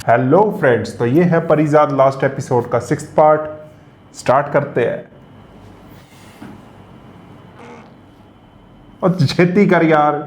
Hello friends, तो ये है परिजाद लास्ट एपिसोड का 6th पार्ट। स्टार्ट करते हैं। और छेती कर यार।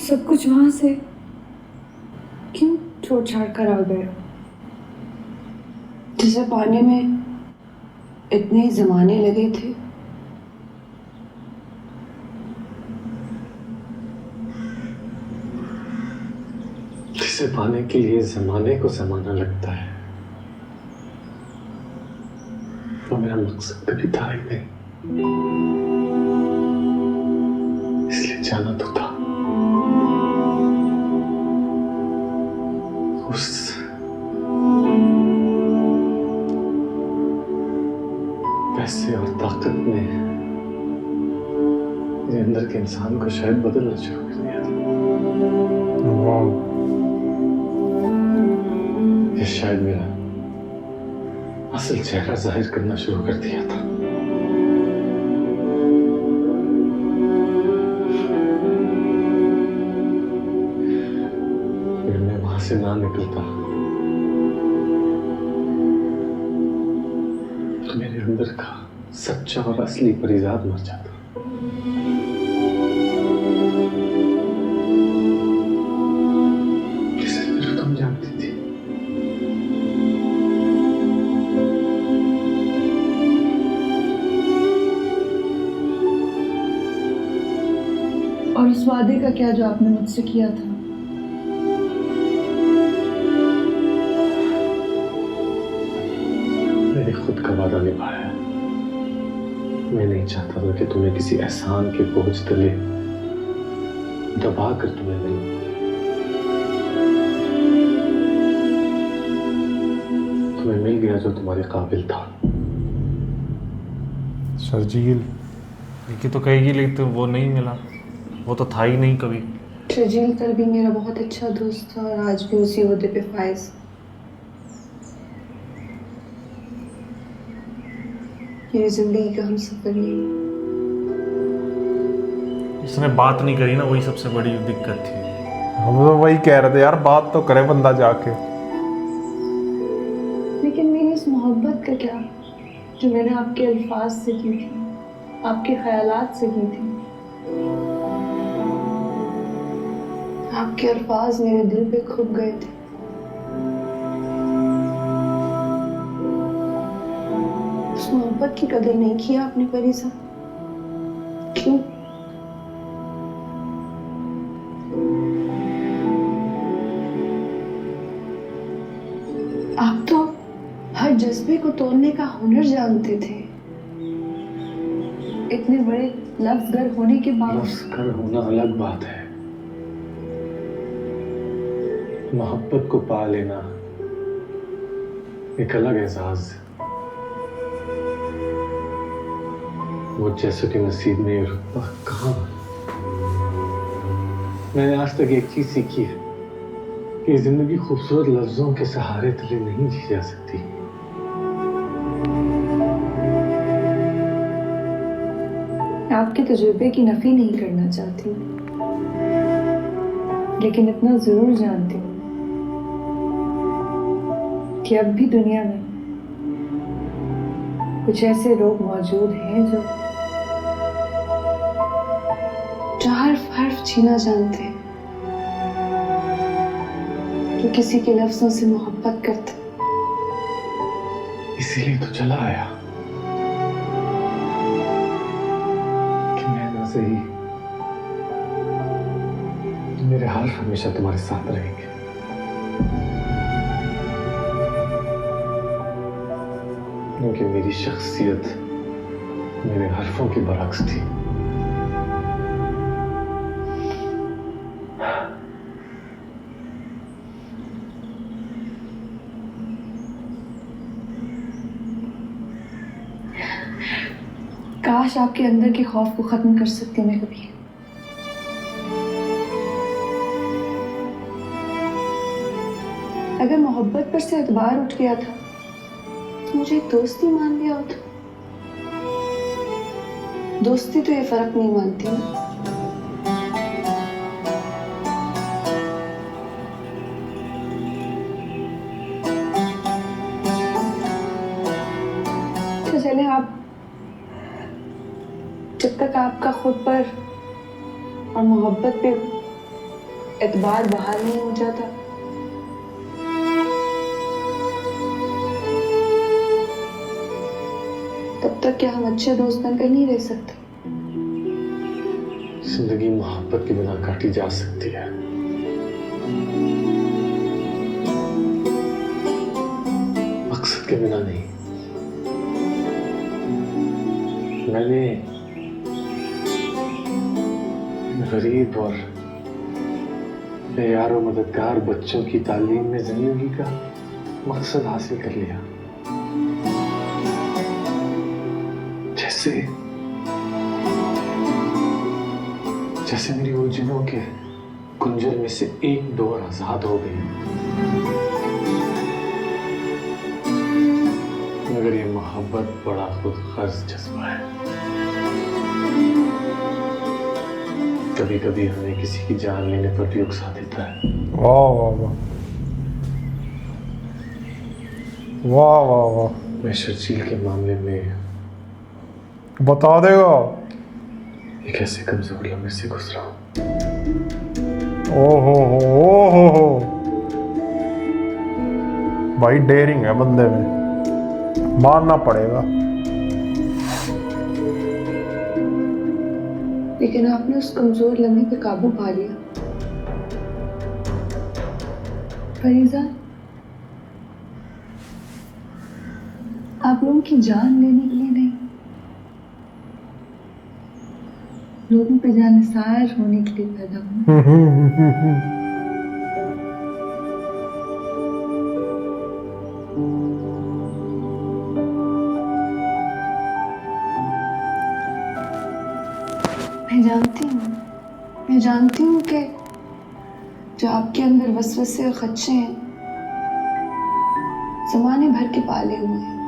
सब कुछ वहां से क्यों छोड़ छाड़ कर आ गए? जिसे पाने में इतने जमाने लगे थे। जिसे पाने के लिए जमाने को जमाना लगता है, तो मेरा मकसद कभी था ही नहीं, इसलिए जाना तो था। उस पैसे और ताकत ने मेरे अंदर के इंसान को शायद बदलना शुरू कर दिया था। ये शायद मेरा असल चेहरा जाहिर करना शुरू कर दिया था। अगर मैं वहां से ना निकलता तो मेरे अंदर का सच्चा और असली परिजाद मर जाता। जिसे सिर्फ तुम जानती थी। और उस वादे का क्या जो आपने मुझसे किया था? मैंने खुद का वादा निभाया। मैं नहीं चाहता था कि तुम्हें किसी एहसान के बोझ तले दबा कर तुम्हें मिलूं। तुम्हें मिल गया जो तुम्हारे काबिल था। शर्जील कि तो कहेगी, लेकिन वो नहीं मिला। वो तो था ही नहीं कभी। शर्जील कल भी मेरा बहुत अच्छा दोस्त था और आज भी उसी ओहदे पे फायज। ये जिंदगी का हम सफर नहीं। इसने बात नहीं करी ना, वही सबसे बड़ी दिक्कत थी। हम तो वही कह रहे थे यार, बात तो करे बंदा जाके। लेकिन मेरी इस मोहब्बत का क्या जो मैंने आपके अल्फाज से की थी, आपके ख्यालात से की थी। आपके अल्फाज मेरे दिल पे खुब गए थे। उस मोहब्बत की कदर नहीं किया आपने परिजा। क्यों? आप तो हर जज्बे को तोड़ने का हुनर जानते थे। इतने बड़े लफ्ज़गर होने के बावजूद। लफ्ज़गर होना अलग बात है, मोहब्बत को पा लेना एक अलग एहसास है। वो जैसे कि नसीब में ये रुतबा कहाँ। मैंने आज तक एक चीज सीखी है कि जिंदगी खूबसूरत लफ्जों के सहारे तले नहीं जी जा सकती। आपके तजुर्बे की नफी नहीं करना चाहती, लेकिन इतना जरूर जानती हूँ कि अब भी दुनिया में कुछ ऐसे लोग मौजूद हैं जो हर्फ हर्फ छीना जानते हैं, जो किसी के लफ्जों से मोहब्बत करते। इसीलिए तो चला आया कि मैं ना सही, मेरे हर्फ हमेशा तुम्हारे साथ रहेंगे। क्योंकि मेरी शख्सियत मेरे हर्फों के बरक्स थी। काश आपके अंदर के खौफ को खत्म कर सकती मैं कभी। अगर मोहब्बत पर से एतबार उठ गया था तो मुझे एक दोस्ती मान लिया होता। दोस्ती तो ये फर्क नहीं मानती ना। तो चले आप, जब तक आपका खुद पर और मोहब्बत पे एतबार बहाल नहीं हो जाता, तब तक क्या हम अच्छे दोस्त बनकर नहीं रह सकते? जिंदगी मोहब्बत के बिना काटी जा सकती है, मकसद के बिना नहीं। मैंने गरीब और बेयार और मददगार बच्चों की तालीम में जिंदगी का मकसद हासिल कर लिया। जैसे मेरी उलझनों के कुंजर में से एक डोर आजाद हो गई। मगर ये मोहब्बत बड़ा खुद गर्ज जज्बा है। कभी कभी हमें किसी की जान लेने पर भी उकसा देता है। वाह वाह वाह वाह वाह वाह। मैं शर्जील के मामले में बता देगा। एक ऐसी कमजोरियों में से गुजरा हूं। ओहो भाई, डेयरिंग है बंदे में, मानना पड़ेगा। लेकिन आपने उस कमजोर लम्हे पे काबू पा लिया। फरीजा, आप लोगों की जान लेने के लिए नहीं, लोगों पे जानिसार होने के लिए पैदा हुए। मैं जानती हूँ कि जो आपके अंदर वसवसे और खदशे हैं, जमाने भर के पाले हुए हैं,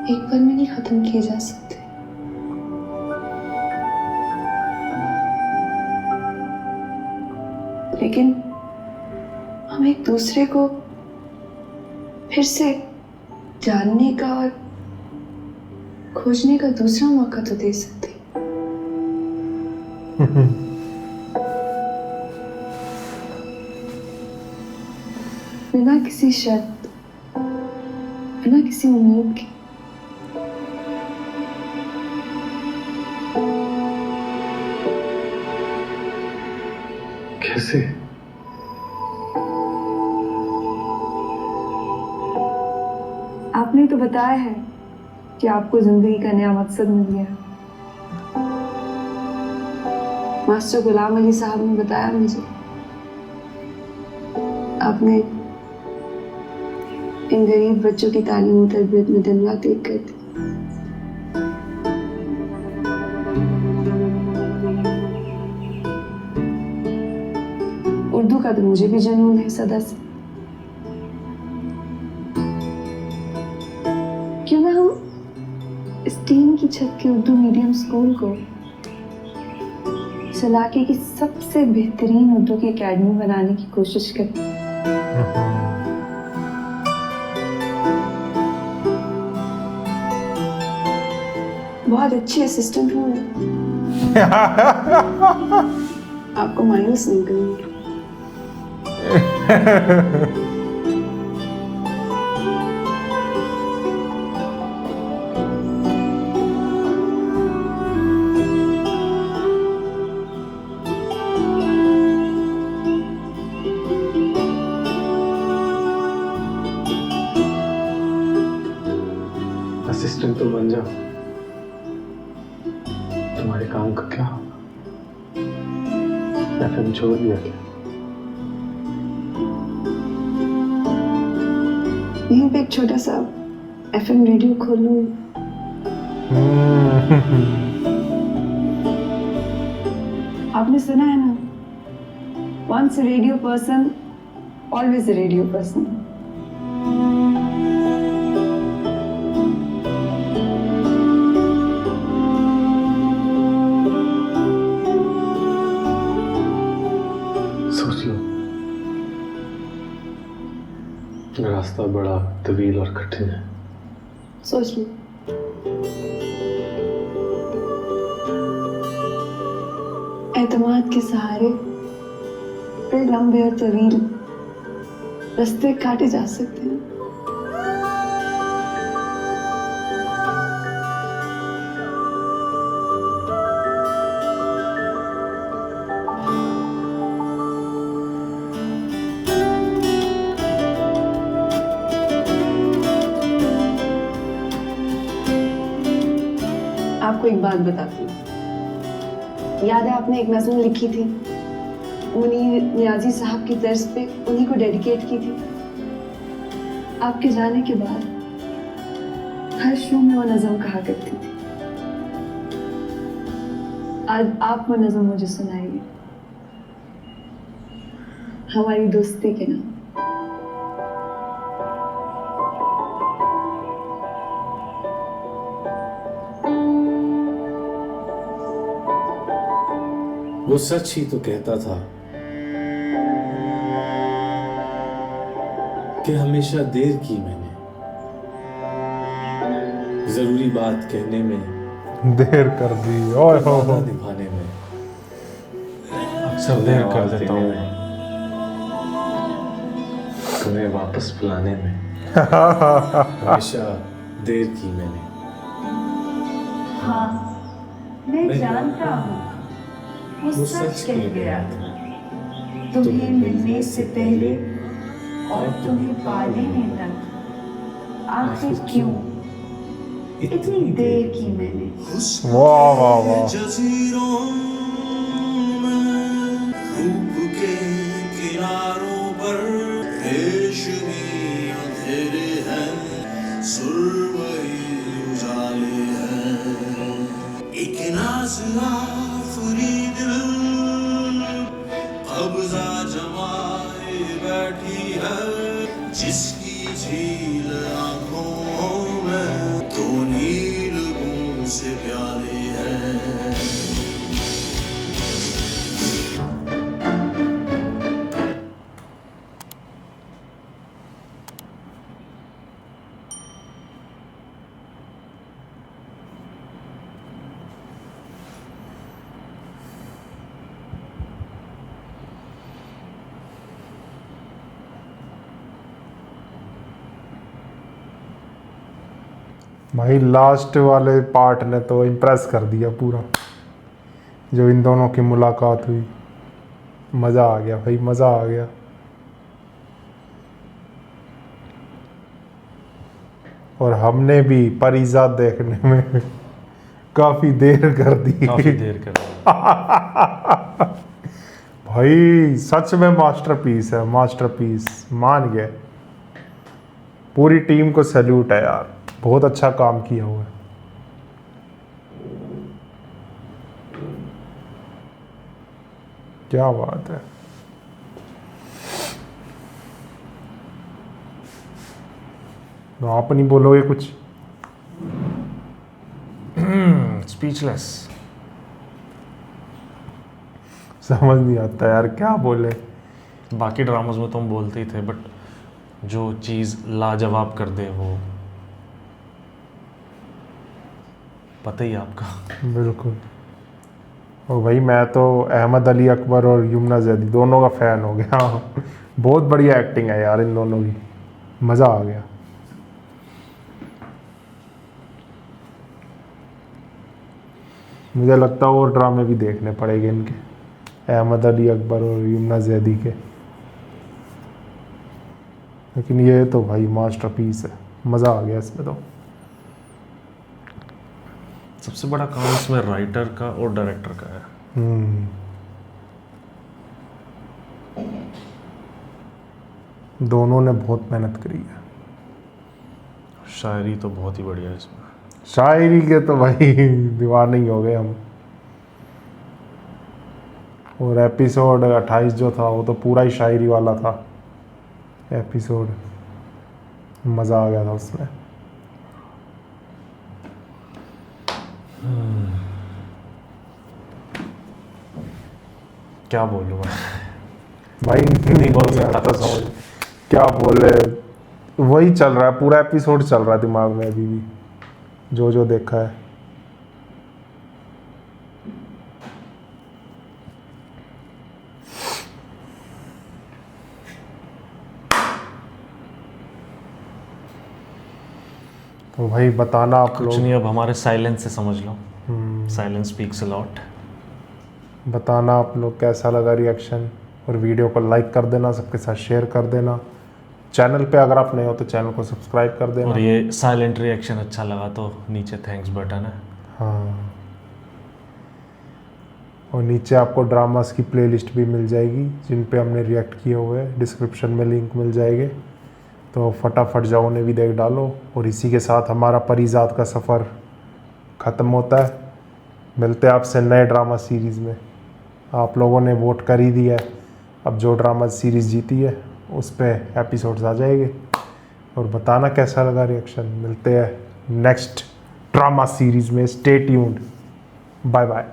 एक पल में नहीं खत्म किए जा सकते। लेकिन हम एक दूसरे को फिर से जानने का और खोजने का दूसरा मौका तो दे सकते हैं। बिना किसी शर्त, बिना किसी उम्मीद के। कैसे? आपने तो बताया है कि आपको जिंदगी का नया मकसद मिल गया। मास्टर गुलाम अली साहब ने बताया मुझे, आपने इन गरीब बच्चों की तालीम और तरबियत में दिन रात एक कर दी। उर्दू का तो मुझे भी जुनून है सदा से। क्यों ना हम इस टीम की छत के उर्दू मीडियम स्कूल को इस इलाके की सबसे बेहतरीन उर्दू की एकेडमी बनाने की कोशिश करें। बहुत अच्छी असिस्टेंट हूँ मैं। आपको मायूस नहीं करूंगी। असिस्टेंट तो बन जाओ, तुम्हारे काम का क्या होगा? एफएम छोड़ दिया क्या? यहीं पे एक छोटा सा एफएम रेडियो खोलूं आपने सुना है ना, once a radio person, always a radio person. सोच लो, रास्ता बड़ा तवील और कठिन है। सोच लो, एतमाद के सहारे बड़े लंबे और तवील रास्ते काटे जा सकते हैं। आपको एक बात बताती हूँ, याद है आपने एक नज़्म लिखी थी, मुनीर नियाजी साहब की तर्ज पे उन्हीं को डेडिकेट की थी। आपके जाने के बाद हर शो में वो नज़्म कहा करती थी। आज आप वो नज़्म मुझे सुनाइए, हमारी दोस्ती के नाम। वो सच ही तो कहता था कि हमेशा देर की मैंने, जरूरी बात कहने में, देर कर दी। ओए हो वादा निभाने में, अक्सर देर कर देता हूँ। तुम्हें वापस बुलाने में। हमेशा देर की मैंने। हाँ, मैं जानता हूँ वो सच कह गया था, तुम्हें मिलने से पहले और तुम्हें पा लेने तक आखिर क्यों इतनी देर की मैंने। वाह वाह वाह। जज़ीरों में रूप के किनारों पर रेशमी अंधेरे हैं, सुरमई उजाले हैं। एक नाज़ आफरी दिल कब्ज़ा जमाए बैठी है, जिसकी झील आँखों में तो नील बूंद से प्याले हैं। भाई लास्ट वाले पार्ट ने तो इम्प्रेस कर दिया पूरा, जो इन दोनों की मुलाकात हुई। मज़ा आ गया भाई, मज़ा आ गया। और हमने भी परिजात देखने में काफ़ी देर कर दी। काफी देर कर दी। भाई सच में मास्टरपीस है, मास्टरपीस। मान गए। पूरी टीम को सैल्यूट है यार, बहुत अच्छा काम किया हुआ है। क्या बात है। तो आप नहीं बोलोगे कुछ? स्पीचलेस। समझ नहीं आता यार क्या बोले। बाकी ड्रामास में तो हम बोलते ही थे, बट जो चीज़ लाजवाब कर दे वो पता ही है आपका। बिल्कुल। और भाई मैं तो अहमद अली अकबर और यमुना जैदी दोनों का फ़ैन हो गया। बहुत बढ़िया एक्टिंग है यार इन दोनों की, मज़ा आ गया। मुझे लगता है और ड्रामे भी देखने पड़ेंगे इनके, अहमद अली अकबर और यमुना जैदी के। लेकिन ये तो भाई मास्टरपीस है, मज़ा आ गया इसमें तो। सबसे बड़ा काम इसमें राइटर का और डायरेक्टर का है। दोनों ने बहुत मेहनत करी है। शायरी तो बहुत ही बढ़िया है इसमें। शायरी के तो भाई दीवाने ही हो गए हम। और एपिसोड 28 जो था वो तो पूरा ही शायरी वाला था एपिसोड, मज़ा आ गया था उसमें। क्या बोलूँ मैं, भाई नहीं बोल सकता आता कुछ। समझ क्या बोले, वही चल रहा है, पूरा एपिसोड चल रहा है दिमाग में अभी भी, जो जो देखा है। तो भाई बताना आप कुछ लोग, नहीं, अब हमारे साइलेंस से समझ लो, साइलेंस स्पीक्स अ लॉट। बताना आप लोग कैसा लगा रिएक्शन, और वीडियो को लाइक कर देना, सबके साथ शेयर कर देना। चैनल पे अगर आप नए हो तो चैनल को सब्सक्राइब कर देना। और ये साइलेंट रिएक्शन अच्छा लगा तो नीचे थैंक्स बटन है। हाँ, और नीचे आपको ड्रामास की प्लेलिस्ट भी मिल जाएगी जिन पे हमने रिएक्ट किए हुए हैं, डिस्क्रिप्शन में लिंक मिल जाएंगे, तो फटाफट जाओ उन्हें भी देख डालो। और इसी के साथ हमारा परिजात का सफ़र ख़त्म होता है। मिलते हैं आपसे नए ड्रामा सीरीज़ में। आप लोगों ने वोट कर ही दिया है, अब जो ड्रामा सीरीज़ जीती है उस पे एपिसोड्स आ जाएंगे। और बताना कैसा लगा रिएक्शन। मिलते हैं नेक्स्ट ड्रामा सीरीज़ में। Stay tuned, bye bye.